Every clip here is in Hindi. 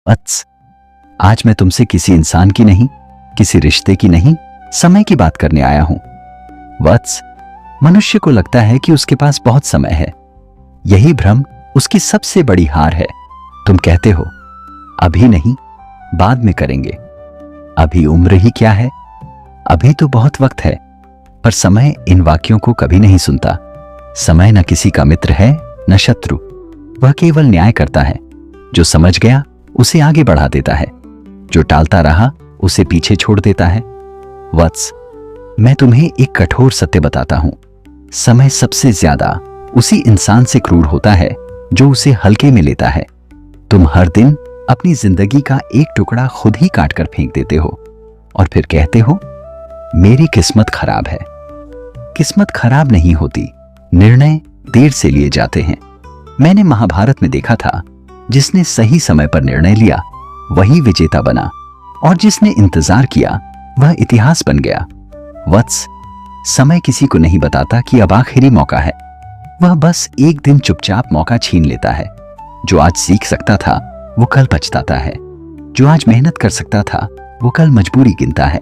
वत्स, आज मैं तुमसे किसी इंसान की नहीं, किसी रिश्ते की नहीं, समय की बात करने आया हूं। वत्स, मनुष्य को लगता है कि उसके पास बहुत समय है। यही भ्रम उसकी सबसे बड़ी हार है। तुम कहते हो अभी नहीं, बाद में करेंगे। अभी उम्र ही क्या है, अभी तो बहुत वक्त है। पर समय इन वाक्यों को कभी नहीं सुनता। समय न किसी का मित्र है न शत्रु, वह केवल न्याय करता है। जो समझ गया उसे आगे बढ़ा देता है, जो टालता रहा उसे पीछे छोड़ देता है। वत्स, मैं तुम्हें एक कठोर सत्य बताता हूं। समय सबसे ज्यादा उसी इंसान से क्रूर होता है जो उसे हल्के में लेता है। तुम हर दिन अपनी जिंदगी का एक टुकड़ा खुद ही काट कर फेंक देते हो और फिर कहते हो मेरी किस्मत खराब है। किस्मत खराब नहीं होती, निर्णय देर से लिए जाते हैं। मैंने महाभारत में देखा था, जिसने सही समय पर निर्णय लिया वही विजेता बना, और जिसने इंतजार किया वह इतिहास बन गया। वत्स, समय किसी को नहीं बताता कि अब आखिरी मौका है। वह बस एक दिन चुपचाप मौका छीन लेता है। जो आज सीख सकता था वो कल पछताता है। जो आज मेहनत कर सकता था वो कल मजबूरी गिनता है,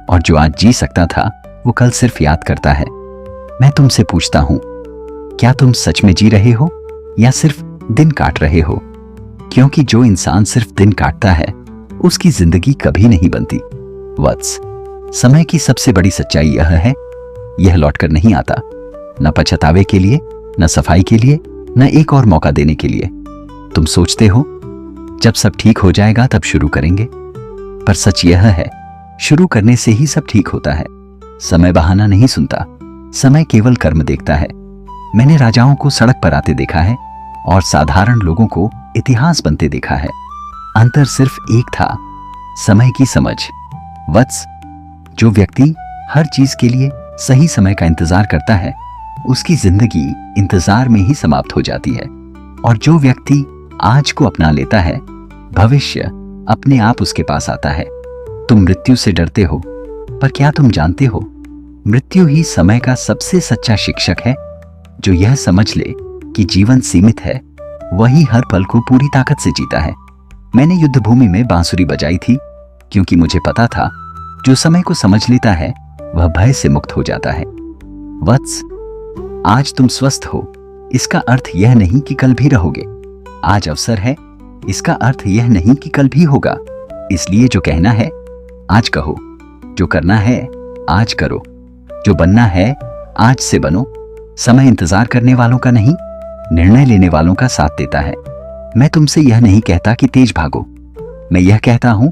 और जो आज जी सकता था वो कल सिर्फ याद करता है। मैं तुमसे पूछता हूं, क्या तुम सच में जी रहे हो या सिर्फ दिन काट रहे हो? क्योंकि जो इंसान सिर्फ दिन काटता है उसकी जिंदगी कभी नहीं बनती। वत्स, समय की सबसे बड़ी सच्चाई यह है, यह लौटकर नहीं आता। न पछतावे के लिए, न सफाई के लिए, न एक और मौका देने के लिए। तुम सोचते हो जब सब ठीक हो जाएगा तब शुरू करेंगे, पर सच यह है शुरू करने से ही सब ठीक होता है। समय बहाना नहीं सुनता, समय केवल कर्म देखता है। मैंने राजाओं को सड़क पर आते देखा है और साधारण लोगों को इतिहास बनते देखा है। अंतर सिर्फ एक था, समय की समझ। वत्स, जो व्यक्ति हर चीज के लिए सही समय का इंतजार करता है उसकी जिंदगी इंतजार में ही समाप्त हो जाती है। और जो व्यक्ति आज को अपना लेता है भविष्य अपने आप उसके पास आता है। तुम मृत्यु से डरते हो, पर क्या तुम जानते हो मृत्यु ही समय का सबसे सच्चा शिक्षक है। जो यह समझ ले कि जीवन सीमित है वही हर पल को पूरी ताकत से जीता है। मैंने युद्ध भूमि में बांसुरी बजाई थी क्योंकि मुझे पता था जो समय को समझ लेता है वह भय से मुक्त हो जाता है। वत्स, आज तुम स्वस्थ हो इसका अर्थ यह नहीं कि कल भी रहोगे। आज अवसर है इसका अर्थ यह नहीं कि कल भी होगा। इसलिए जो कहना है आज कहो, जो करना है आज करो, जो बनना है आज से बनो। समय इंतजार करने वालों का नहीं, निर्णय लेने वालों का साथ देता है। मैं तुमसे यह नहीं कहता कि तेज भागो, मैं यह कहता हूं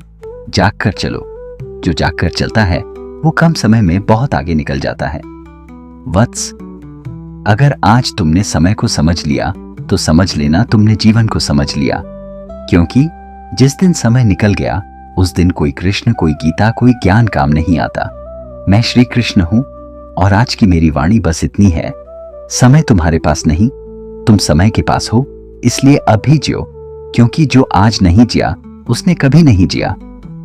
जाग कर चलो। जो जाग कर चलता है वो कम समय में बहुत आगे निकल जाता है। वत्स, अगर आज तुमने समय को समझ लिया तो समझ लेना तुमने जीवन को समझ लिया। क्योंकि जिस दिन समय निकल गया उस दिन कोई कृष्ण, कोई गीता, कोई ज्ञान काम नहीं आता। मैं श्री कृष्ण हूं और आज की मेरी वाणी बस इतनी है, समय तुम्हारे पास नहीं, तुम समय के पास हो। इसलिए अभी जियो, क्योंकि जो आज नहीं जिया उसने कभी नहीं जिया।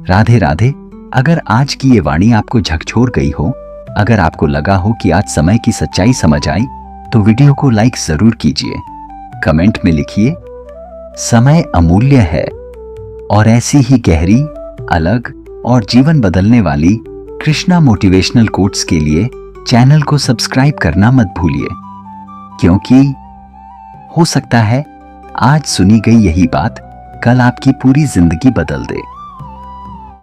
राधे राधे। अगर आज की ये वाणी आपको झकझोर गई हो, अगर आपको लगा हो कि आज समय की सच्चाई समझ आई, तो वीडियो को लाइक जरूर कीजिए। कमेंट में लिखिए समय अमूल्य है। और ऐसी ही गहरी, अलग और जीवन बदलने वाली कृष्णा मोटिवेशनल कोट्स के लिए चैनल को सब्सक्राइब करना मत भूलिए, क्योंकि हो सकता है आज सुनी गई यही बात कल आपकी पूरी जिंदगी बदल दे।